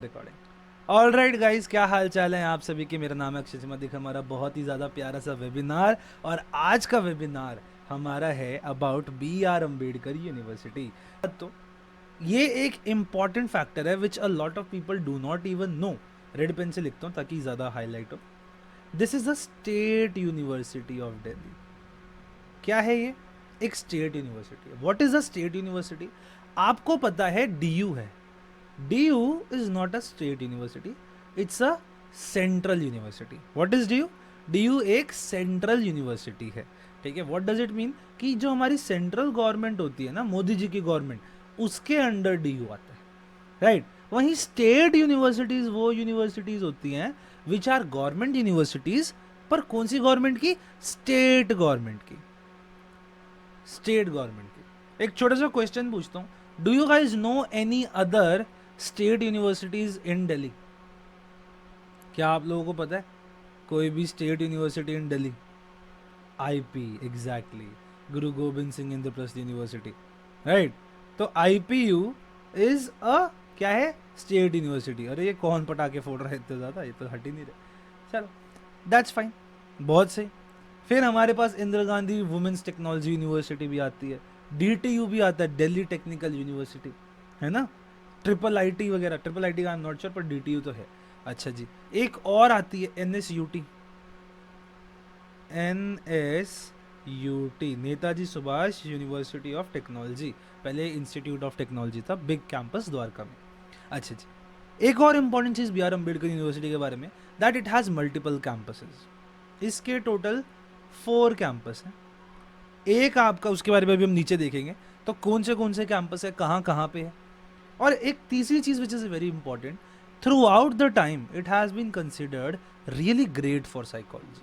Recording. All right guys, क्या हाल चाल है आप सभी के। मेरा नाम है अक्षय सिंह। हमारा बहुत ही ज़्यादा प्यारा सा वेबिनार, और आज का वेबिनार हमारा है अबाउट BR अम्बेडकर यूनिवर्सिटी। तो ये एक इम्पॉर्टेंट फैक्टर है which a lot of people do not even know. Red pen से लिखता हूँ ताकि ज़्यादा हाईलाइट हो। This is the state university of Delhi. क्या है ये? एक स्टेट यूनिवर्सिटी है। What is a state university? आपको पता है DU है। DU is not a state university, it's a central university. What is DU? DU एक सेंट्रल यूनिवर्सिटी है। ठीक है, व्हाट डज इट मीन कि जो हमारी सेंट्रल गवर्नमेंट होती है ना, मोदी जी की गवर्नमेंट, उसके अंडर DU आता है, राइट वहीं स्टेट यूनिवर्सिटीज वो यूनिवर्सिटीज होती हैं विच आर गवर्नमेंट यूनिवर्सिटीज, पर कौन सी गवर्नमेंट की? स्टेट गवर्नमेंट की। स्टेट गवर्नमेंट की। एक छोटा सा क्वेश्चन पूछता हूँ, do you guys know any other state universities in Delhi? क्या आप लोगों को पता है कोई भी state university in Delhi? IP, exactly, Guru Gobind Singh Indraprastha university, right. तो IPU इज अ क्या है? State university. अरे ये कौन पटाखे फोड़ रहा है इतना ज़्यादा, ये तो हट ही नहीं रहे। चलो, दैट्स फाइन, बहुत सही। फिर हमारे पास Indira Gandhi women's technology university भी आती है। DTU भी आता है, दिल्ली टेक्निकल यूनिवर्सिटी, है ना। IIIT वगैरह, IIIT का आई एम नॉट श्योर, पर DTU तो है। अच्छा जी, एक और आती है NSUT। NSUT Netaji Subhash university of technology, पहले इंस्टीट्यूट ऑफ टेक्नोलॉजी था, बिग कैंपस द्वारका में। अच्छा जी, एक और इम्पॉर्टेंट चीज़ BR अम्बेडकर यूनिवर्सिटी के बारे में, that it has multiple campuses. इसके टोटल 4 कैंपस हैं। एक आपका, उसके बारे में भी हम नीचे देखेंगे, तो कौन से कैंपस है, कहाँ कहाँ पे है। और एक तीसरी चीज़ which is very important, throughout the time it has been considered really great for psychology.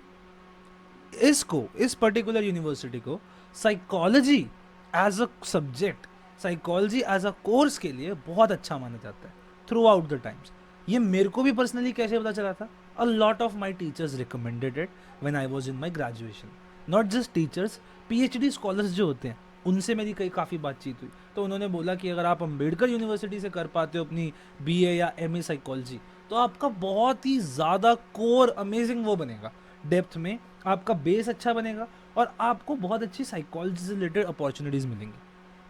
इस पर्टिकुलर यूनिवर्सिटी को psychology as a subject, psychology as a course के लिए बहुत अच्छा माना जाता है थ्रू आउट द टाइम्स। ये मेरे को भी पर्सनली कैसे पता चला था? अ lot of my teachers recommended it when I was in my graduation. Not just teachers, PhD scholars जो होते हैं उनसे मेरी कई काफ़ी बातचीत हुई, तो उन्होंने बोला कि अगर आप अम्बेडकर यूनिवर्सिटी से कर पाते हो अपनी BA या MA साइकोलॉजी, तो आपका बहुत ही ज़्यादा कोर अमेजिंग वो बनेगा, डेप्थ में आपका बेस अच्छा बनेगा, और आपको बहुत अच्छी साइकोलॉजी से रिलेटेड अपॉर्चुनिटीज़ मिलेंगी।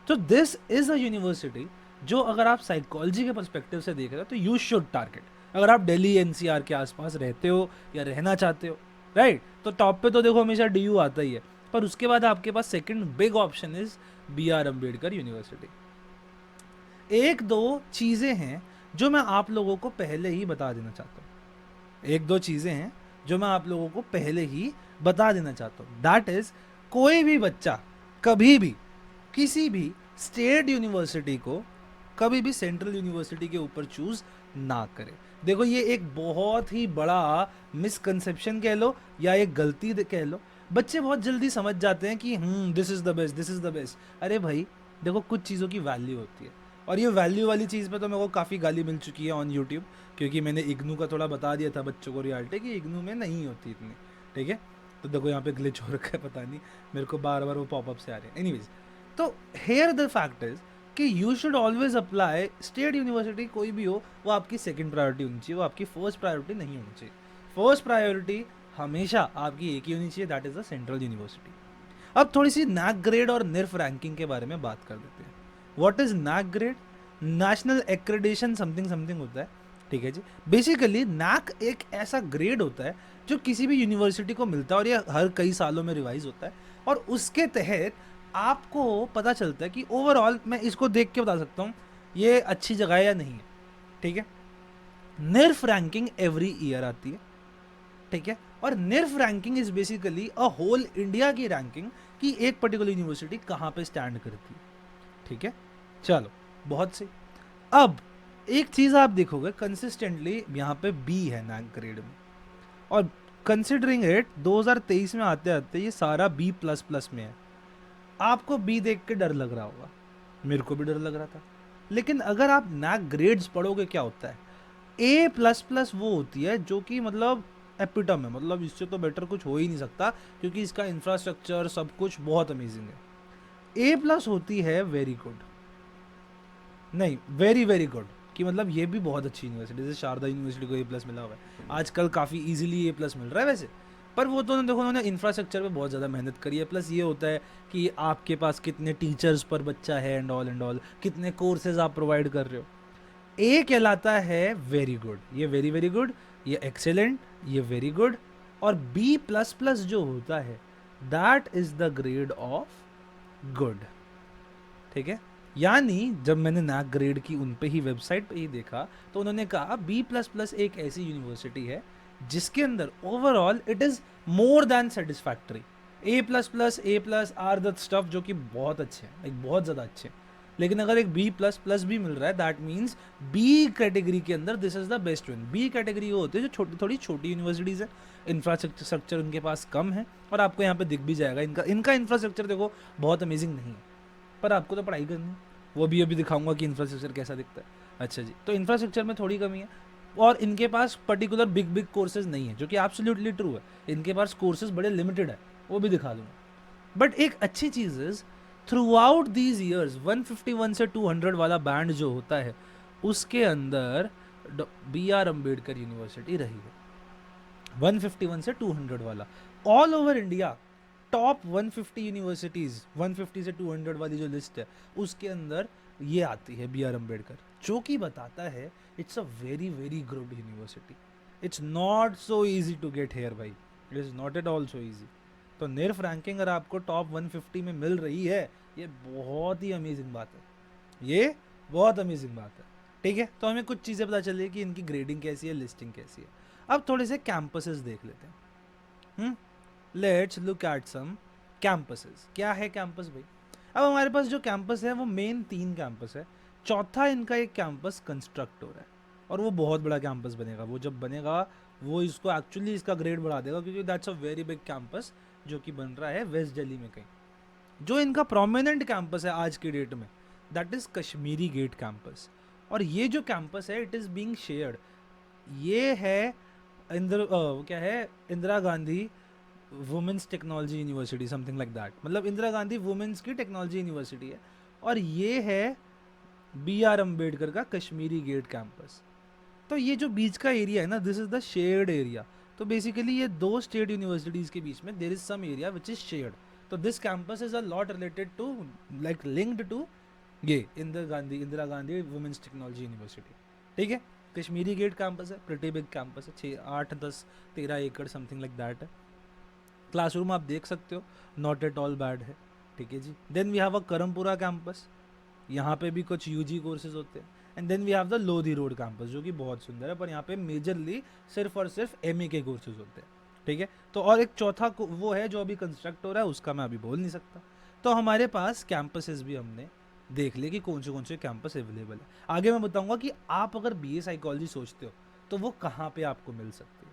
तो दिस इज़ अ यूनिवर्सिटी जो अगर आप साइकोलॉजी के परस्पेक्टिव से देख रहे हो तो यू शुड टारगेट। अगर आप दिल्ली NCR के आसपास रहते हो या रहना चाहते हो, राइट, तो टॉप पे तो देखो हमेशा DU आता ही है, पर उसके बाद आपके पास second big option is BR Ambedkar university. एक दो चीज़ें हैं जो मैं आप लोगों को पहले ही बता देना चाहता हूँ। एक दो चीज़ें हैं जो मैं आप लोगों को पहले ही बता देना चाहता हूँ, दैट इज़, कोई भी बच्चा कभी भी किसी भी स्टेट यूनिवर्सिटी को कभी भी सेंट्रल यूनिवर्सिटी के ऊपर चूज ना करे। देखो ये एक बहुत ही बड़ा मिसकंसेप्शन कह लो या एक गलती कह लो। बच्चे बहुत जल्दी समझ जाते हैं कि this is the best, this is the best. अरे भाई देखो, कुछ चीज़ों की वैल्यू होती है, और ये वैल्यू वाली चीज़ पे तो मेरे को काफ़ी गाली मिल चुकी है ऑन यूट्यूब, क्योंकि मैंने इग्नू का थोड़ा बता दिया था बच्चों को रियलिटी कि इग्नू में नहीं होती इतनी। ठीक है, तो देखो यहाँ पे ग्लिच हो रखा है, पता नहीं मेरे को बार बार वो पॉपअप से आ रहे हैं। एनीवेज, तो हेयर द फैक्ट इज कि you should always apply state university, कोई भी हो वो आपकी सेकंड प्रायोरिटी होनी चाहिए, वो आपकी फर्स्ट प्रायोरिटी नहीं होनी चाहिए। फर्स्ट प्रायोरिटी हमेशा आपकी एक ही होनी चाहिए, that is the central university. अब थोड़ी सी नैक ग्रेड और निर्फ रैंकिंग के बारे में बात कर देते हैं। What is NAAC grade? National accreditation something something होता है। ठीक है जी, बेसिकली नैक एक ऐसा ग्रेड होता है जो किसी भी यूनिवर्सिटी को मिलता है, और ये हर कई सालों में रिवाइज होता है, और उसके तहत आपको पता चलता है कि ओवरऑल, मैं इसको देख के बता सकता हूँ ये अच्छी जगह है या नहीं है। ठीक है, निर्फ रैंकिंग एवरी ईयर आती है। ठीक है, और NIRF ranking is basically a whole India की रैंकिंग कि एक पर्टिकुलर यूनिवर्सिटी कहाँ पे स्टैंड करती है। ठीक है, चलो, बहुत सही। अब एक चीज़ आप देखोगे कंसिस्टेंटली यहाँ पे B है नैक ग्रेड में, और कंसिडरिंग इट 2023 में आते आते ये सारा B++ में है। आपको B देख के डर लग रहा होगा, मेरे को भी डर लग रहा था, लेकिन अगर आप नैक ग्रेड्स पढ़ोगे क्या होता है, A++ वो होती है जो कि मतलब एपिटम है, मतलब इससे तो बेटर कुछ हो ही नहीं सकता, क्योंकि इसका इंफ्रास्ट्रक्चर सब कुछ बहुत अमेजिंग है। A+ होती है वेरी गुड, नहीं वेरी वेरी गुड, कि मतलब ये भी बहुत अच्छी यूनिवर्सिटी, जैसे शारदा यूनिवर्सिटी को A+ मिला हुआ है आजकल, काफ़ी इजीली A+ मिल रहा है वैसे। पर वो तो देखो उन्होंने इंफ्रास्ट्रक्चर पे बहुत ज़्यादा मेहनत करी है, प्लस ये होता है कि आपके पास कितने टीचर्स पर बच्चा है एंड ऑल, कितने कोर्सेज आप प्रोवाइड कर रहे हो। ए कहलाता है वेरी गुड, ये वेरी वेरी गुड, ये एक्सेलेंट, ये वेरी गुड, और B++ जो होता है that is the grade of good. ठीक है, यानी जब मैंने नैक ग्रेड की उन पे ही वेबसाइट पे ही देखा तो उन्होंने कहा B++ एक ऐसी यूनिवर्सिटी है जिसके अंदर overall it is more than satisfactory. A++ are the stuff जो कि बहुत अच्छे हैं, लाइक बहुत ज़्यादा अच्छे हैं, लेकिन अगर एक B++ भी मिल रहा है दैट मीन्स बी कैटेगरी के अंदर this is the best one. B category वो होती है जो थोड़ी छोटी यूनिवर्सिटीज़ है, इंफ्रास्ट्रक्चर उनके पास कम है, और आपको यहाँ पे दिख भी जाएगा इनका इनका इंफ्रास्ट्रक्चर देखो बहुत अमेजिंग नहीं है, पर आपको तो पढ़ाई करनी है, वो भी अभी दिखाऊंगा कि इंफ्रास्ट्रक्चर कैसा दिखता है। अच्छा जी, तो इंफ्रास्ट्रक्चर में थोड़ी कमी है, और इनके पास पर्टिकुलर बिग बिग कोर्सेज नहीं है, जो कि एब्सोल्युटली ट्रू है, इनके पास कोर्सेज बड़े लिमिटेड है, वो भी दिखा दूंगा। बट एक अच्छी चीज़ is throughout these years 151 से 200 वाला बैंड जो होता है उसके अंदर B.R. अम्बेडकर यूनिवर्सिटी रही है, 151 से 200 वाला। All over India top 150 universities, 150 से 200 वाली जो लिस्ट है उसके अंदर ये आती है B.R. अम्बेडकर, जो कि बताता है it's a very very good university. It's not so easy to get here भाई, it is not at all so easy. तो निर्फ रैंकिंग अगर आपको टॉप 150 में मिल रही है, ये बहुत ही अमेजिंग बात है, ये बहुत अमेजिंग बात है। ठीक है, तो हमें कुछ चीज़ें पता चली कि इनकी ग्रेडिंग कैसी है, लिस्टिंग कैसी है। अब थोड़े से कैंपसेस देख लेते हैं। Let's look at some campuses. क्या है कैंपस भाई? अब हमारे पास जो कैंपस है वो मेन 3 कैंपस है, चौथा इनका एक कैंपस कंस्ट्रक्ट हो रहा है, और वो बहुत बड़ा कैंपस बनेगा। वो जब बनेगा वो इसको एक्चुअली इसका ग्रेड बढ़ा देगा, क्योंकि that's a very big campus जो कि बन रहा है वेस्ट दिल्ली में कहीं। जो इनका प्रोमिनेंट कैंपस है आज की डेट में that is Kashmiri gate campus, और ये जो कैंपस है इट इज़ बीइंग शेयर्ड, ये है क्या है, Indira Gandhi women's technology university, something like that, मतलब इंदिरा गांधी वुमेंस की टेक्नोलॉजी यूनिवर्सिटी है, और ये है B.R. अम्बेडकर का कश्मीरी गेट कैंपस। तो ये जो बीच का एरिया है ना, this is the shared area. तो बेसिकली ये दो स्टेट यूनिवर्सिटीज़ के बीच में there is some area which is shared, तो this campus is a lot related to, like linked to ये Indira Gandhi women's technology university. ठीक है, कश्मीरी गेट कैंपस है, प्रिटी बिग कैंपस है, 6 8 10 13 एकड़ समथिंग लाइक दैट है। क्लासरूम आप देख सकते हो, नॉट एट ऑल बैड है। ठीक है जी, then we have a Karampura campus, यहाँ पे भी कुछ यूजी कोर्सेज होते हैं। And then we have the Lodhi Road campus, जो कि बहुत सुंदर है, पर यहाँ पे मेजरली सिर्फ और सिर्फ MA के कोर्सेज होते हैं। ठीक है, तो और एक चौथा वो है जो अभी कंस्ट्रक्ट हो रहा है, उसका मैं अभी बोल नहीं सकता। तो हमारे पास कैंपसेस भी हमने देख लिए कि कौन से कैंपस अवेलेबल है। आगे मैं बताऊंगा कि आप अगर BA साइकोलॉजी सोचते हो तो वो कहाँ पे आपको मिल सकती है।